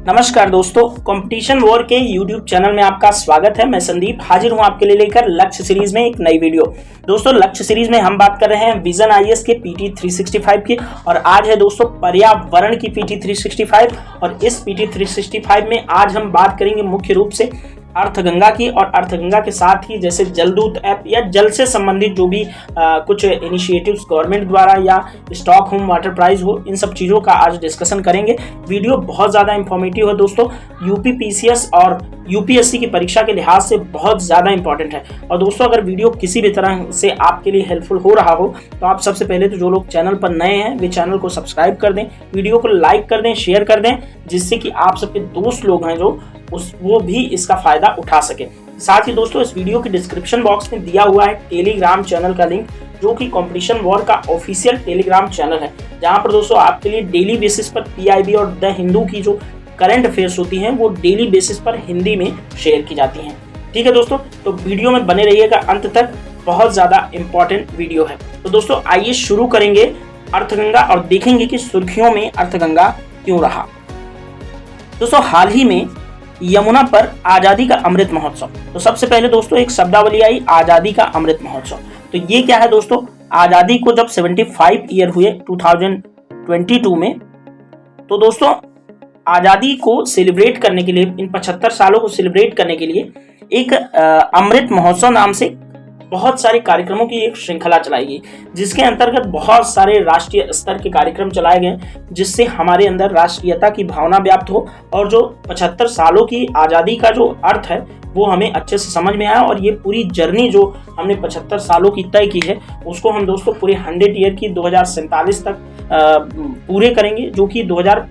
नमस्कार दोस्तों, competition war के YouTube चैनल में आपका स्वागत है। मैं संदीप हाजिर हूं आपके लिए लेकर लक्ष्य सीरीज में एक नई वीडियो। दोस्तों, लक्ष्य सीरीज में हम बात कर रहे हैं विजन आईएएस के PT 365 की और आज है दोस्तों पर्यावरण की PT 365। और इस PT 365 में आज हम बात करेंगे मुख्य रूप से अर्थगंगा की और अर्थगंगा के साथ ही जैसे जलदूत ऐप या जल से संबंधित जो भी कुछ इनिशिएटिव्स गवर्नमेंट द्वारा या स्टॉकहोम वाटर प्राइज हो, इन सब चीज़ों का आज डिस्कशन करेंगे। वीडियो बहुत ज़्यादा इंफॉर्मेटिव है दोस्तों, यूपी पीसीएस और यूपीएससी की परीक्षा के लिहाज से बहुत ज़्यादा इंपॉर्टेंट है। और दोस्तों, अगर वीडियो किसी भी तरह से आपके लिए हेल्पफुल हो रहा हो तो आप सबसे पहले तो जो लोग चैनल पर नए हैं वे चैनल को सब्सक्राइब कर दें, वीडियो को लाइक कर दें, शेयर कर दें, जिससे कि आप सबके दोस्त लोग हैं जो वो भी इसका फायदा उठा सके। साथ ही दोस्तों, इस वीडियो के डिस्क्रिप्शन बॉक्स में दिया हुआ है टेलीग्राम चैनल का लिंक, जो कि कंपटीशन वॉर का ऑफिशियल टेलीग्राम चैनल है, जहां पर दोस्तों आपके लिए डेली बेसिस पर पीआईबी और द हिंदू की जो करंट अफेयर्स होती हैं वो डेली बेसिस पर हिंदी में शेयर की जाती हैं। ठीक है दोस्तों, तो वीडियो में बने रहिएगा अंत तक, बहुत ज्यादा इंपॉर्टेंट वीडियो है। तो दोस्तों आइए शुरू करेंगे अर्थगंगा और देखेंगे कि सुर्खियों में अर्थगंगा क्यों रहा। दोस्तों, हाल ही में यमुना पर आजादी का अमृत महोत्सव, तो सबसे पहले दोस्तों एक शब्दावली आई आजादी का अमृत महोत्सव। तो ये क्या है दोस्तों, आजादी को जब 75 ईयर हुए 2022 में, तो दोस्तों आजादी को सेलिब्रेट करने के लिए, इन 75 सालों को सेलिब्रेट करने के लिए एक अमृत महोत्सव नाम से बहुत सारे कार्यक्रमों की एक श्रृंखला चलाई गई, जिसके अंतर्गत बहुत सारे राष्ट्रीय स्तर के कार्यक्रम चलाए गए, जिससे हमारे अंदर राष्ट्रीयता की भावना व्याप्त हो और जो 75 सालों की आज़ादी का जो अर्थ है वो हमें अच्छे से समझ में आया। और ये पूरी जर्नी जो हमने 75 सालों की तय की है उसको हम दोस्तों पूरे 100 ईयर की 2047 तक पूरे करेंगे, जो कि 2000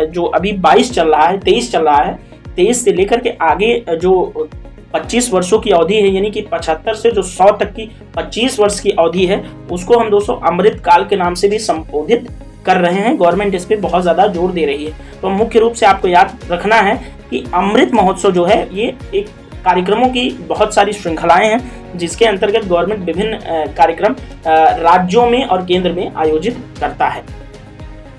जो अभी 22 चल रहा है, 23 चल रहा है, 23 से लेकर के आगे जो 25 वर्षों की अवधि है, यानी कि 75 से जो 100 तक की 25 वर्ष की अवधि है, उसको हम दोस्तों अमृत काल के नाम से भी संबोधित कर रहे हैं। गवर्नमेंट इस पे बहुत ज़्यादा जोर दे रही है। तो मुख्य रूप से आपको याद रखना है कि अमृत महोत्सव जो है ये एक कार्यक्रमों की बहुत सारी श्रृंखलाएं हैं, जिसके अंतर्गत गवर्नमेंट विभिन्न कार्यक्रम राज्यों में और केंद्र में आयोजित करता है।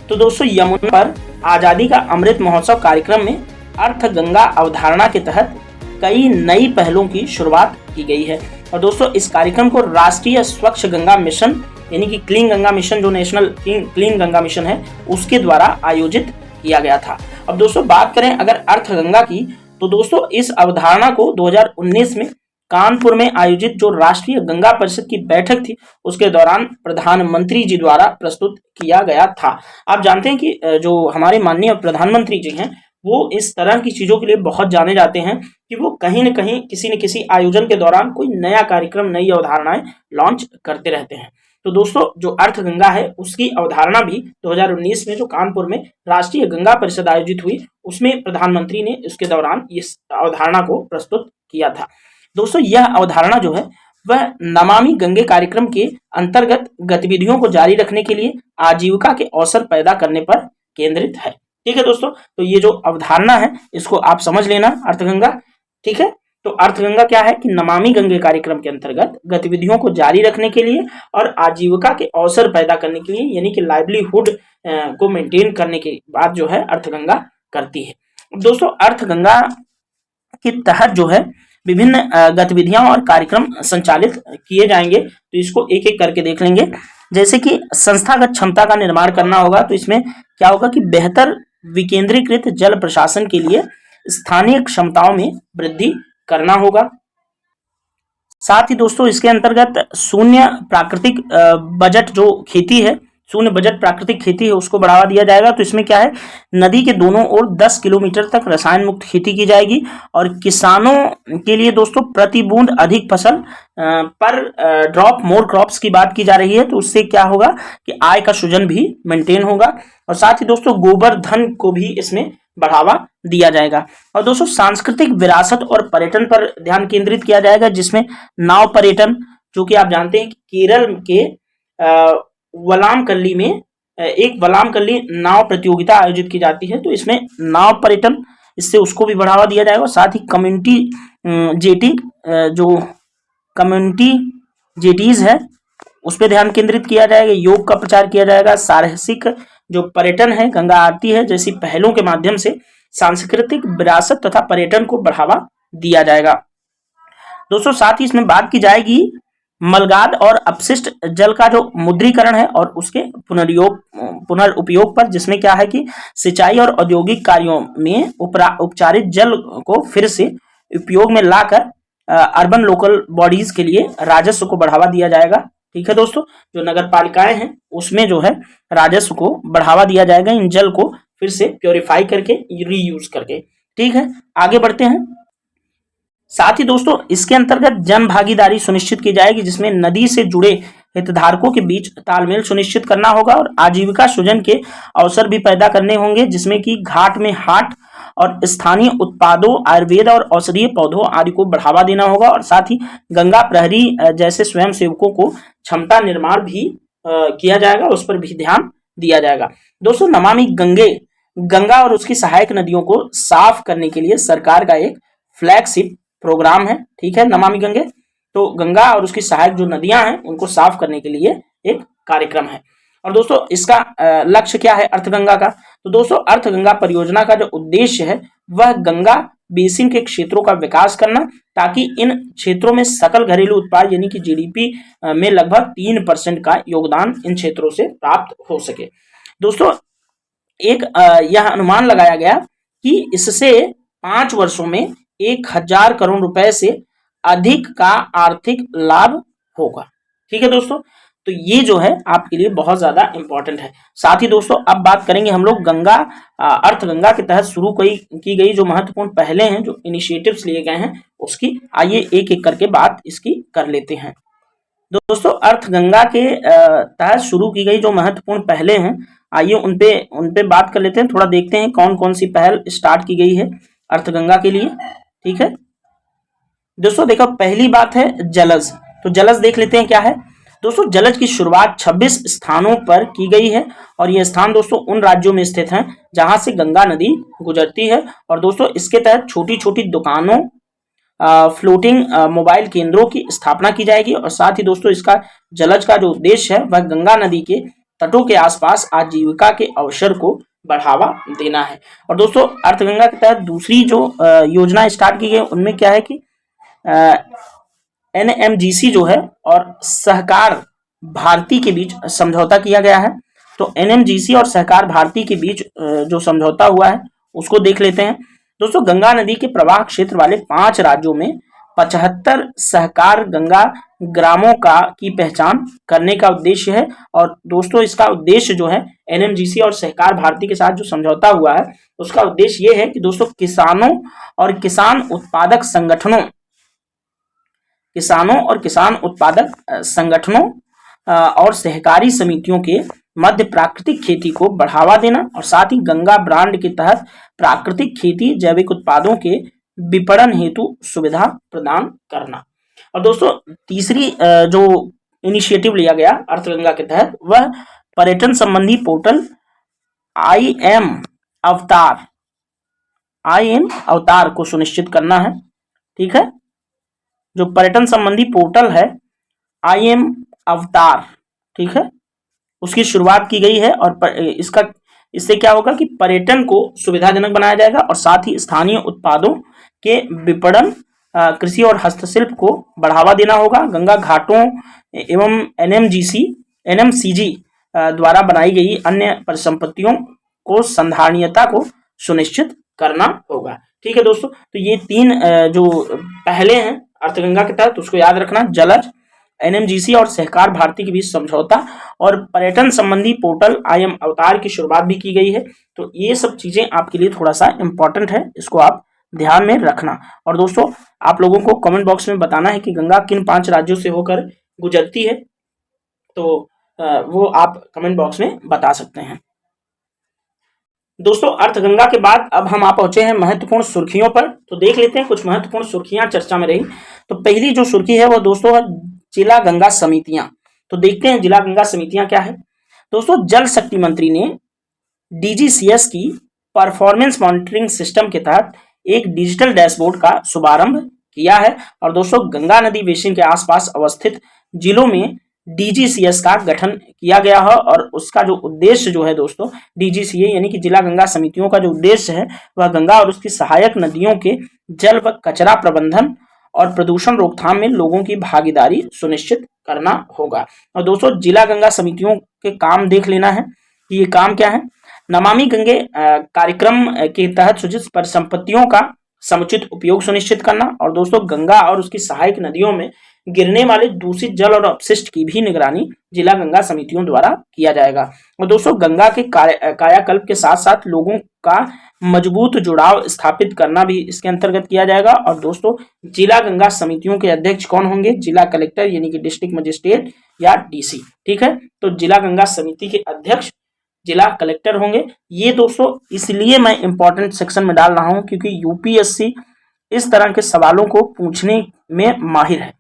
तो दोस्तों, यमुना पर आज़ादी का अमृत महोत्सव कार्यक्रम में अर्थगंगा अवधारणा के तहत कई नई पहलों की शुरुआत की गई है। और दोस्तों, इस कार्यक्रम को राष्ट्रीय स्वच्छ गंगा मिशन यानी कि क्लीन गंगा मिशन, जो नेशनल क्लीन गंगा मिशन है, उसके द्वारा आयोजित किया गया था। अब दोस्तों बात करें अगर अर्थगंगा की, तो दोस्तों इस अवधारणा को 2019 में कानपुर में आयोजित जो राष्ट्रीय गंगा परिषद की बैठक थी उसके दौरान प्रधानमंत्री जी द्वारा प्रस्तुत किया गया था। आप जानते हैं कि जो हमारे माननीय प्रधानमंत्री जी हैं वो इस तरह की चीज़ों के लिए बहुत जाने जाते हैं कि वो कहीं न कहीं किसी न किसी आयोजन के दौरान कोई नया कार्यक्रम, नई अवधारणाएं लॉन्च करते रहते हैं। तो दोस्तों, जो अर्थगंगा है उसकी अवधारणा भी 2019 में जो कानपुर में राष्ट्रीय गंगा परिषद आयोजित हुई, उसमें प्रधानमंत्री ने इसके दौरान इस अवधारणा को प्रस्तुत किया था। दोस्तों, यह अवधारणा जो है वह नमामि गंगे कार्यक्रम के अंतर्गत गतिविधियों को जारी रखने के लिए आजीविका के अवसर पैदा करने पर केंद्रित है। ठीक है दोस्तों, तो ये जो अवधारणा है इसको आप समझ लेना, अर्थगंगा। ठीक है, तो अर्थगंगा क्या है कि नमामि गंगे कार्यक्रम के अंतर्गत गतिविधियों को जारी रखने के लिए और आजीविका के अवसर पैदा करने के लिए, यानी कि लाइवलीहुड को मेंटेन करने के बाद जो है अर्थगंगा करती है। दोस्तों, अर्थगंगा के तहत जो है विभिन्न गतिविधियां और कार्यक्रम संचालित किए जाएंगे, तो इसको एक एक करके देख लेंगे। जैसे कि संस्थागत क्षमता का निर्माण करना होगा, तो इसमें क्या होगा कि बेहतर विकेंद्रीकृत जल प्रशासन के लिए स्थानीय क्षमताओं में वृद्धि करना होगा। साथ ही दोस्तों इसके अंतर्गत शून्य प्राकृतिक बजट जो खेती है, शून्य बजट प्राकृतिक खेती है, उसको बढ़ावा दिया जाएगा। तो इसमें क्या है, नदी के दोनों ओर 10 किलोमीटर तक रसायन मुक्त खेती की जाएगी और किसानों के लिए दोस्तों प्रति बूंद अधिक फसल पर ड्रॉप मोर क्रॉप्स की बात की जा रही है। तो उससे क्या होगा कि आय का सृजन भी मेंटेन होगा और साथ ही दोस्तों गोबर धन को भी इसमें बढ़ावा दिया जाएगा। और दोस्तों सांस्कृतिक विरासत और पर्यटन पर ध्यान केंद्रित किया जाएगा, जिसमें नाव पर्यटन, जो कि आप जानते हैं कि केरल के वलामकल्ली में एक वलामकल्ली नाव प्रतियोगिता आयोजित की जाती है, तो इसमें नाव पर्यटन, इससे उसको भी बढ़ावा दिया जाएगा। साथ ही कम्युनिटी जेटी, जो कम्युनिटी जेटीज है उस पर ध्यान केंद्रित किया जाएगा। योग का प्रचार किया जाएगा। साहसिक जो पर्यटन है, गंगा आरती है जैसी पहलों के माध्यम से सांस्कृतिक विरासत तथा पर्यटन को बढ़ावा दिया जाएगा। दोस्तों साथ ही इसमें बात की जाएगी मलगाद और अपशिष्ट जल का जो मुद्रीकरण है और उसके पुनर्उपयोग पर, जिसमें क्या है कि सिंचाई और औद्योगिक कार्यों में उपचारित जल को फिर से उपयोग में लाकर अर्बन लोकल बॉडीज के लिए राजस्व को बढ़ावा दिया जाएगा। ठीक है दोस्तों, जो नगर पालिकाएं हैं उसमें जो है राजस्व को बढ़ावा दिया जाएगा इन जल को फिर से प्योरीफाई करके रीयूज करके। ठीक है, आगे बढ़ते हैं। साथ ही दोस्तों इसके अंतर्गत जन भागीदारी सुनिश्चित की जाएगी, जिसमें नदी से जुड़े हितधारकों के बीच तालमेल सुनिश्चित करना होगा और आजीविका सृजन के अवसर भी पैदा करने होंगे, जिसमें कि घाट में हाट और स्थानीय उत्पादों, आयुर्वेद और औषधीय पौधों आदि को बढ़ावा देना होगा। और साथ ही गंगा प्रहरी जैसे स्वयं सेवकों को क्षमता निर्माण भी किया जाएगा, उस पर भी ध्यान दिया जाएगा। दोस्तों नमामि गंगा और उसकी सहायक नदियों को साफ करने के लिए सरकार का एक फ्लैगशिप प्रोग्राम है। ठीक है, नमामि गंगे, तो गंगा और उसकी सहायक जो नदियां हैं उनको साफ करने के लिए एक कार्यक्रम है। और दोस्तों इसका लक्ष्य क्या है अर्थगंगा का? तो दोस्तों अर्थगंगा परियोजना का जो उद्देश्य है वह गंगा बेसिन के क्षेत्रों का विकास करना, ताकि इन क्षेत्रों में सकल घरेलू उत्पाद यानी कि जीडीपी में लगभग 3% का योगदान इन क्षेत्रों से प्राप्त हो सके। दोस्तों एक यह अनुमान लगाया गया कि इससे 5 वर्षों में 1000 करोड़ रुपए से अधिक का आर्थिक लाभ होगा। ठीक है दोस्तों, तो ये जो है आपके लिए बहुत ज्यादा इंपॉर्टेंट है। साथ ही दोस्तों अब बात करेंगे हम लोग गंगा अर्थगंगा के तहत शुरू की गई जो महत्वपूर्ण पहले हैं, जो इनिशिएटिव्स लिए गए हैं उसकी आइए एक एक करके बात इसकी कर लेते हैं। दोस्तों अर्थगंगा के तहत शुरू की गई जो महत्वपूर्ण पहले हैं, आइए उनपे बात कर लेते हैं। थोड़ा देखते हैं कौन कौन सी पहल स्टार्ट की गई है अर्थगंगा के लिए। ठीक है दोस्तों, देखो पहली बात है जलज। तो जलज देख लेते हैं क्या है। दोस्तों जलज की शुरुआत 26 स्थानों पर की गई है और ये स्थान दोस्तों उन राज्यों में स्थित हैं जहां से गंगा नदी गुजरती है। और दोस्तों इसके तहत छोटी छोटी दुकानों, फ्लोटिंग मोबाइल केंद्रों की स्थापना की जाएगी। और साथ ही दोस्तों इसका जलज का जो उद्देश्य है वह गंगा नदी के तटों के आसपास आजीविका के अवसर को बढ़ावा देना है। और दोस्तों अर्थगंगा के तहत दूसरी जो योजना स्टार्ट की गई उनमें क्या है कि एनएमजीसी जो है और सहकार भारती के बीच समझौता किया गया है। तो एनएमजीसी और सहकार भारती के बीच जो समझौता हुआ है उसको देख लेते हैं। दोस्तों गंगा नदी के प्रवाह क्षेत्र वाले 5 राज्यों में 75 सहकार गंगा ग्रामों की पहचान करने का उद्देश्य है। और दोस्तों इसका उद्देश्य जो है एनएमजीसी और सहकार भारती के साथ जो समझौता हुआ है उसका उद्देश्य ये है कि दोस्तों किसानों और किसान उत्पादक संगठनों और सहकारी समितियों के मध्य प्राकृतिक खेती को बढ़ावा देना और साथ ही गंगा ब्रांड के तहत प्राकृतिक खेती जैविक उत्पादों के विपणन हेतु सुविधा प्रदान करना। और दोस्तों तीसरी जो इनिशिएटिव लिया गया अर्थगंगा के तहत वह पर्यटन संबंधी पोर्टल आई एम अवतार को सुनिश्चित करना है। ठीक है, जो पर्यटन संबंधी पोर्टल है आई एम अवतार, ठीक है, उसकी शुरुआत की गई है। और इससे क्या होगा कि पर्यटन को सुविधाजनक बनाया जाएगा और साथ ही स्थानीय उत्पादों के विपणन, कृषि और हस्तशिल्प को बढ़ावा देना होगा। गंगा घाटों एवं एनएमसीजी द्वारा बनाई गई अन्य परिसंपत्तियों को संधारणीयता को सुनिश्चित करना होगा। ठीक है दोस्तों, तो ये 3 जो पहले हैं अर्थगंगा के तहत उसको याद रखना। जलज, एनएमजीसी और सहकार भारती के बीच समझौता और पर्यटन संबंधी पोर्टल आईएम अवतार की शुरुआत भी की गई है। तो ये सब चीजें आपके लिए थोड़ा सा इंपॉर्टेंट है, इसको आप ध्यान में रखना। और दोस्तों आप लोगों को कमेंट बॉक्स में बताना है कि गंगा किन 5 राज्यों से होकर गुजरती है, तो वो आप कमेंट बॉक्स में बता सकते हैं। दोस्तों अर्थगंगा के बाद अब हम पहुंचे हैं महत्वपूर्ण सुर्खियों पर। तो देख लेते हैं कुछ महत्वपूर्ण सुर्खियां चर्चा में रही। तो पहली जो सुर्खी है वो दोस्तों है जिला गंगा समितियां। तो देखते हैं जिला गंगा समितियां क्या है। दोस्तों जल शक्ति मंत्री ने डीजीसीएस की परफॉर्मेंस मॉनिटरिंग सिस्टम के तहत एक डिजिटल डैशबोर्ड का शुभारंभ किया है। और दोस्तों गंगा नदी बेसिन के आसपास अवस्थित जिलों में डीजीसीएस का गठन किया गया है और उसका जो उद्देश्य जो है दोस्तों, डीजीसीए यानी कि जिला गंगा समितियों का जो उद्देश्य है वह गंगा और उसकी सहायक नदियों के जल व कचरा प्रबंधन और प्रदूषण रोकथाम में लोगों की भागीदारी सुनिश्चित करना होगा। और दोस्तों जिला गंगा समितियों के काम देख लेना है कि ये काम क्या है। नमामि गंगे कार्यक्रम के तहत सूचित परिसंपत्तियों का समुचित उपयोग सुनिश्चित करना और दोस्तों गंगा और उसकी सहायक नदियों में गिरने वाले दूषित जल और अपशिष्ट की भी निगरानी जिला गंगा समितियों द्वारा किया जाएगा। और दोस्तों गंगा के कायाकल्प के साथ साथ लोगों का मजबूत जुड़ाव स्थापित करना भी इसके अंतर्गत किया जाएगा। और दोस्तों जिला गंगा समितियों के अध्यक्ष कौन होंगे? जिला कलेक्टर यानी कि डिस्ट्रिक्ट मजिस्ट्रेट या डीसी। ठीक है, तो जिला गंगा समिति के अध्यक्ष जिला कलेक्टर होंगे। ये दोस्तों इसलिए मैं इंपॉर्टेंट सेक्शन में डाल रहा हूं क्योंकि यूपीएससी इस तरह के सवालों को पूछने में माहिर है।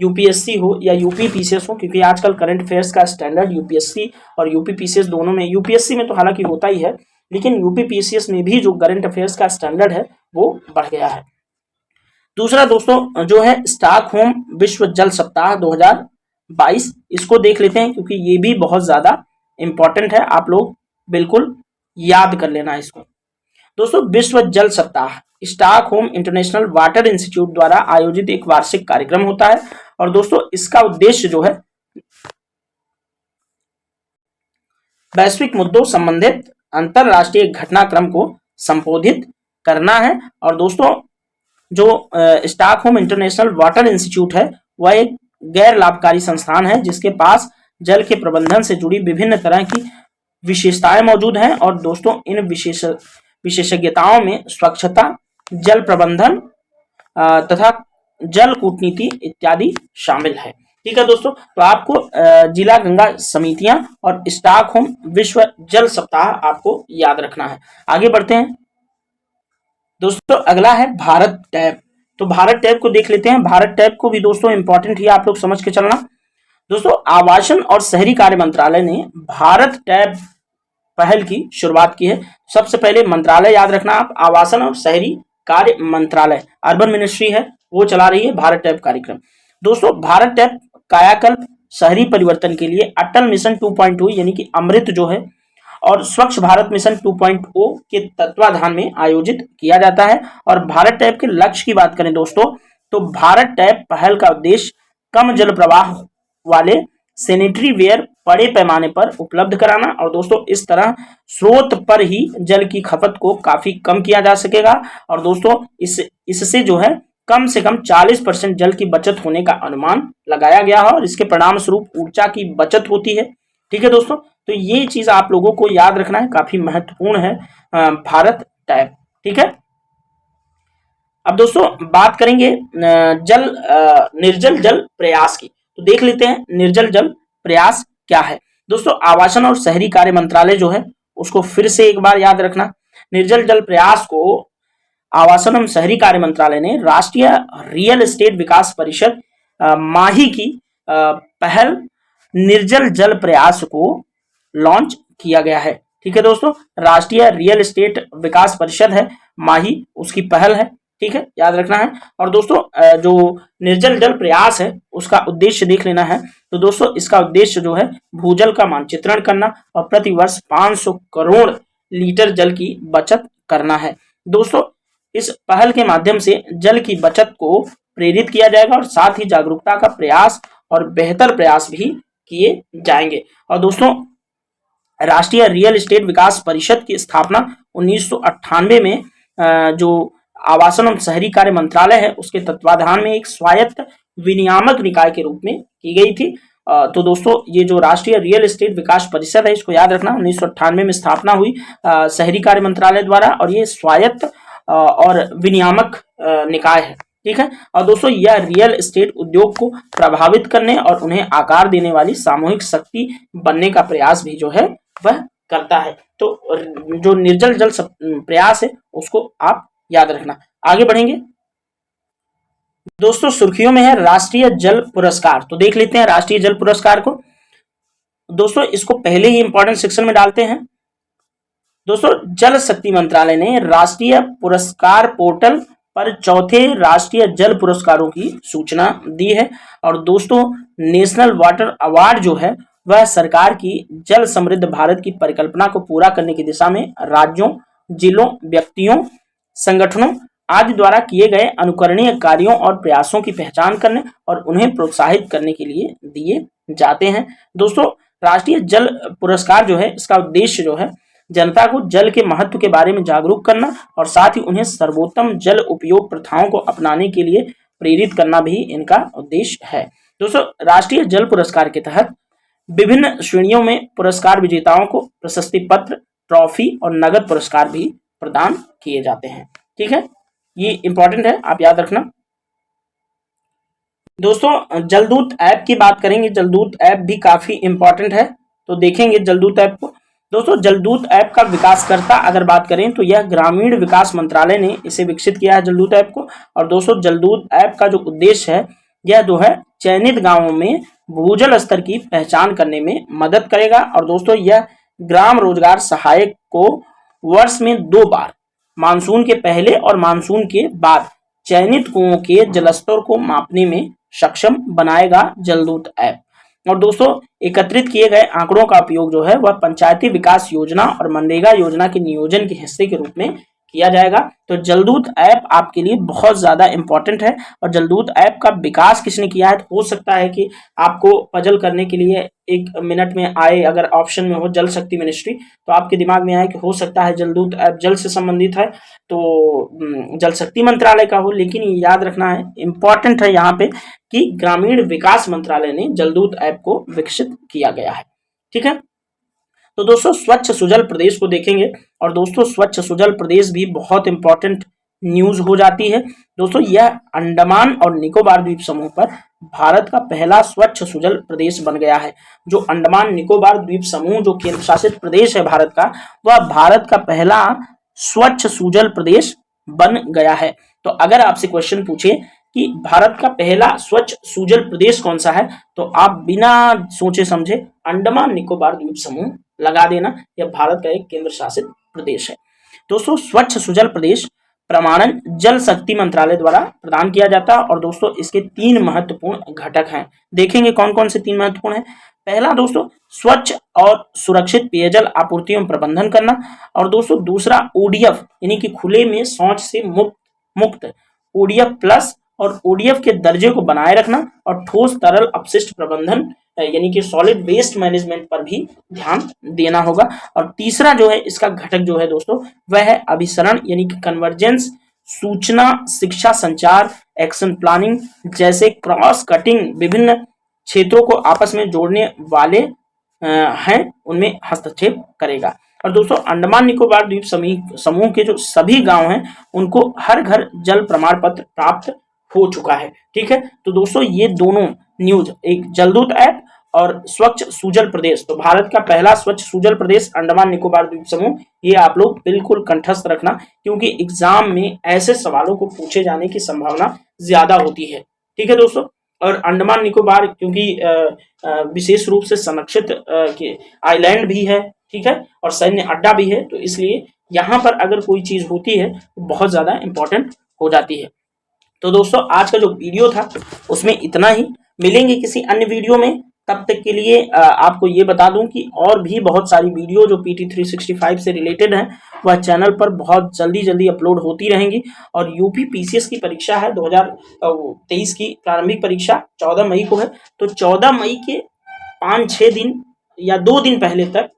यूपीएससी हो या यूपी पीसीएस हो, क्योंकि आजकल करंट अफेयर्स का स्टैंडर्ड यूपीएससी और यूपी पीसीएस दोनों में, यूपीएससी में तो हालांकि होता ही है, लेकिन यूपी पीसीएस में भी जो करंट अफेयर्स का स्टैंडर्ड है वो बढ़ गया है। दूसरा दोस्तों जो है स्टॉकहोम विश्व जल सप्ताह 2022, इसको देख लेते हैं क्योंकि ये भी बहुत ज्यादा इंपॉर्टेंट है, आप लोग बिल्कुल याद कर लेना इसको। दोस्तों विश्व जल सप्ताह स्टॉकहोम इंटरनेशनल वाटर इंस्टीट्यूट द्वारा आयोजित एक वार्षिक कार्यक्रम होता है और दोस्तों इसका उद्देश्य जो है वैश्विक मुद्दों संबंधित अंतरराष्ट्रीय घटनाक्रम को संबोधित करना है। और दोस्तों जो स्टॉकहोम इंटरनेशनल वाटर इंस्टीट्यूट है वह एक गैर लाभकारी संस्थान है जिसके पास जल के प्रबंधन से जुड़ी विभिन्न तरह की विशेषताएं मौजूद हैं। और दोस्तों इन विशेषज्ञताओं में स्वच्छता, जल प्रबंधन तथा जल कूटनीति इत्यादि शामिल है। ठीक है दोस्तों, तो आपको जिला गंगा समितियां और स्टॉकहोम विश्व जल सप्ताह आपको याद रखना है। आगे बढ़ते हैं दोस्तों, अगला है भारत टैब। तो भारत टैब को देख लेते हैं। भारत टैब को भी दोस्तों इंपॉर्टेंट ही आप लोग समझ के चलना। दोस्तों आवासन और शहरी कार्य मंत्रालय ने भारत टैब पहल की शुरुआत की है। सबसे पहले मंत्रालय याद रखना आप, आवासन और शहरी कार्य मंत्रालय, अर्बन मिनिस्ट्री है, वो चला रही है भारत टैब कार्यक्रम। दोस्तों भारत टैब कायाकल्प शहरी परिवर्तन के लिए अटल मिशन 2.0 यानी कि अमृत जो है और स्वच्छ भारत मिशन 2.0 के तत्वाधान में आयोजित किया जाता है। और भारत टैब के लक्ष्य की बात करें दोस्तों, तो भारत टैब पहल का उद्देश्य कम जल प्रवाह वाले सैनिटरी वेयर बड़े पैमाने पर उपलब्ध कराना और दोस्तों इस तरह स्रोत पर ही जल की खपत को काफी कम किया जा सकेगा। और दोस्तों इससे जो है कम से कम 40% जल की बचत होने का अनुमान लगाया गया है और इसके परिणाम स्वरूप ऊर्जा की बचत होती है। ठीक है दोस्तों, तो ये चीज आप लोगों को याद रखना है, काफी महत्वपूर्ण है भारत टैब। ठीक है, अब दोस्तों बात करेंगे निर्जल जल प्रयास की। तो देख लेते हैं निर्जल जल प्रयास क्या है। दोस्तों आवासन और शहरी कार्य मंत्रालय जो है उसको फिर से एक बार याद रखना। निर्जल जल प्रयास को आवासन एवं शहरी कार्य मंत्रालय ने राष्ट्रीय रियल एस्टेट विकास परिषद माही की पहल निर्जल जल प्रयास को लॉन्च किया गया है। ठीक है दोस्तों, राष्ट्रीय रियल एस्टेट विकास परिषद है माही, उसकी पहल है। ठीक है, याद रखना है। और दोस्तों जो निर्जल जल प्रयास है उसका उद्देश्य देख लेना है। तो दोस्तों इसका उद्देश्य जो है भूजल का मानचित्रण करना और प्रतिवर्ष 500 करोड़ लीटर जल की बचत करना है। दोस्तों इस पहल के माध्यम से जल की बचत को प्रेरित किया जाएगा और साथ ही जागरूकता का प्रयास और बेहतर प्रयास भी किए जाएंगे। और दोस्तों राष्ट्रीय रियल एस्टेट विकास परिषद की स्थापना 1998 में जो आवासन एवं शहरी कार्य मंत्रालय है उसके तत्वाधान में एक स्वायत्त विनियामक निकाय के रूप में की गई थी। तो दोस्तों ये जो राष्ट्रीय रियल एस्टेट विकास परिषद है इसको याद रखना, 1998 में स्थापना हुई शहरी कार्य मंत्रालय द्वारा और ये स्वायत्त और विनियामक निकाय है। ठीक है, और दोस्तों यह रियल एस्टेट उद्योग को प्रभावित करने और उन्हें आकार देने वाली सामूहिक शक्ति बनने का प्रयास भी जो है वह करता है। तो जो निर्जल जल प्रयास है उसको आप याद रखना। आगे बढ़ेंगे दोस्तों, सुर्खियों में है राष्ट्रीय जल पुरस्कार। तो देख लेते हैं राष्ट्रीय जल पुरस्कार को। दोस्तों इसको पहले ही इंपॉर्टेंट सेक्शन में डालते हैं। दोस्तों जल शक्ति मंत्रालय ने राष्ट्रीय पुरस्कार पोर्टल पर चौथे राष्ट्रीय जल पुरस्कारों की सूचना दी है। और दोस्तों नेशनल वाटर अवार्ड जो है वह सरकार की जल समृद्ध भारत की परिकल्पना को पूरा करने की दिशा में राज्यों, जिलों, व्यक्तियों, संगठनों आदि द्वारा किए गए अनुकरणीय कार्यों और प्रयासों की पहचान करने और उन्हें प्रोत्साहित करने के लिए दिए जाते हैं। दोस्तों राष्ट्रीय जल पुरस्कार जो है इसका उद्देश्य जो है जनता को जल के महत्व के बारे में जागरूक करना और साथ ही उन्हें सर्वोत्तम जल उपयोग प्रथाओं को अपनाने के लिए प्रेरित करना भी इनका उद्देश्य है। दोस्तों राष्ट्रीय जल पुरस्कार के तहत विभिन्न श्रेणियों में पुरस्कार विजेताओं को प्रशस्ति पत्र, ट्रॉफी और नगद पुरस्कार भी प्रदान किए जाते हैं। ठीक है, ये इंपॉर्टेंट है, आप याद रखना। दोस्तों जलदूत ऐप की बात करेंगे। जलदूत ऐप भी काफी इंपॉर्टेंट है, तो देखेंगे जलदूत ऐप को। दोस्तों जलदूत ऐप का विकासकर्ता अगर बात करें तो यह ग्रामीण विकास मंत्रालय ने इसे विकसित किया है जलदूत ऐप को। और दोस्तों जलदूत ऐप का जो उद्देश्य है यह जो है चयनित गांवों में भूजल स्तर की पहचान करने में मदद करेगा। और दोस्तों यह ग्राम रोजगार सहायक को वर्ष में 2 बार मानसून के पहले और मानसून के बाद चयनित कुओं के जलस्तर को मापने में सक्षम बनाएगा जलदूत ऐप। और दोस्तों एकत्रित किए गए आंकड़ों का उपयोग जो है वह पंचायती विकास योजना और मनरेगा योजना के नियोजन के हिस्से के रूप में किया जाएगा। तो जलदूत ऐप आपके लिए बहुत ज्यादा इंपॉर्टेंट है। और जलदूत ऐप का विकास किसने किया है, तो हो सकता है कि आपको पजल करने के लिए 1 मिनट में आए, अगर ऑप्शन में हो जल शक्ति मिनिस्ट्री, तो आपके दिमाग में आए कि हो सकता है जलदूत ऐप जल से संबंधित है तो जल शक्ति मंत्रालय का हो। लेकिन याद रखना है, इंपॉर्टेंट है यहाँ पे कि ग्रामीण विकास मंत्रालय ने जलदूत ऐप को विकसित किया गया है। ठीक है, तो दोस्तों स्वच्छ सुजल प्रदेश को देखेंगे। और दोस्तों स्वच्छ सुजल प्रदेश भी बहुत इंपॉर्टेंट न्यूज हो जाती है। दोस्तों यह अंडमान और निकोबार द्वीप समूह पर भारत का पहला स्वच्छ सुजल प्रदेश बन गया है। जो अंडमान निकोबार द्वीप समूह जो केंद्र शासित प्रदेश है भारत का, वह भारत का पहला स्वच्छ सुजल प्रदेश बन गया है। तो अगर आपसे क्वेश्चन पूछे कि भारत का पहला स्वच्छ सुजल प्रदेश कौन सा है, तो आप बिना सोचे समझे अंडमान निकोबार द्वीप समूह लगा देना। यह भारत का एक केंद्र शासित प्रदेश है। दोस्तों स्वच्छ सुजल प्रदेश प्रमाणन जल शक्ति मंत्रालय द्वारा प्रदान किया जाता है। और दोस्तों इसके 3 महत्वपूर्ण घटक हैं, देखेंगे कौन कौन से 3 महत्वपूर्ण हैं। पहला दोस्तों स्वच्छ और सुरक्षित पेयजल आपूर्ति एवं प्रबंधन करना। और दोस्तों दूसरा ओडीएफ यानी कि खुले में शौच से मुक्त ओडीएफ प्लस और ओडीएफ के दर्जे को बनाए रखना। और ठोस तरल अपशिष्ट प्रबंधन यानी कि सॉलिड वेस्ट मैनेजमेंट पर भी ध्यान देना होगा। और तीसरा जो है इसका घटक जो है दोस्तों वह है अभिसरण यानी कि कन्वर्जेंस। सूचना, शिक्षा, संचार, एक्शन प्लानिंग जैसे क्रॉस कटिंग विभिन्न क्षेत्रों को आपस में जोड़ने वाले हैं, उनमें हस्तक्षेप करेगा। और दोस्तों अंडमान निकोबार द्वीप समूह के जो सभी गांव हैं उनको हर घर जल प्रमाण पत्र प्राप्त हो चुका है। ठीक है, तो दोस्तों ये दोनों न्यूज, एक जलदूत ऐप और स्वच्छ सुजल प्रदेश, तो भारत का पहला स्वच्छ सुजल प्रदेश अंडमान निकोबार द्वीप समूह, ये आप लोग बिल्कुल कंठस्थ रखना, क्योंकि एग्जाम में ऐसे सवालों को पूछे जाने की संभावना ज्यादा होती है। ठीक है दोस्तों, और अंडमान निकोबार क्योंकि विशेष रूप से संरक्षित आइलैंड भी है, ठीक है, और सैन्य अड्डा भी है, तो इसलिए यहाँ पर अगर कोई चीज होती है तो बहुत ज्यादा इंपॉर्टेंट हो जाती है। तो दोस्तों आज का जो वीडियो था उसमें इतना ही, मिलेंगे किसी अन्य वीडियो में। तब तक के लिए आपको ये बता दूं कि और भी बहुत सारी वीडियो जो PT 365 से रिलेटेड हैं वह चैनल पर बहुत जल्दी अपलोड होती रहेंगी। और यूपी PCS की परीक्षा है 2023 की प्रारंभिक परीक्षा 14 मई को है, तो 14 मई के 5-6 दिन या 2 दिन पहले तक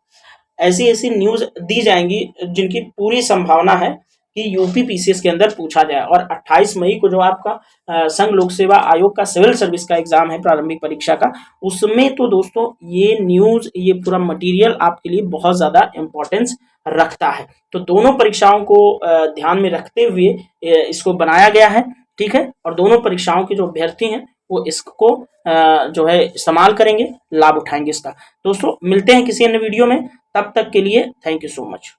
ऐसी न्यूज दी जाएंगी जिनकी पूरी संभावना है कि यूपी PCS के अंदर पूछा जाए। और 28 मई को जो आपका संघ लोक सेवा आयोग का सिविल सर्विस का एग्जाम है प्रारंभिक परीक्षा का, उसमें तो दोस्तों ये न्यूज, ये पूरा मटेरियल आपके लिए बहुत ज्यादा इंपॉर्टेंस रखता है। तो दोनों परीक्षाओं को ध्यान में रखते हुए इसको बनाया गया है। ठीक है, और दोनों परीक्षाओं के जो अभ्यर्थी हैं वो इसको जो है इस्तेमाल करेंगे, लाभ उठाएंगे इसका। दोस्तों मिलते हैं किसी अन्य वीडियो में, तब तक के लिए थैंक यू सो मच।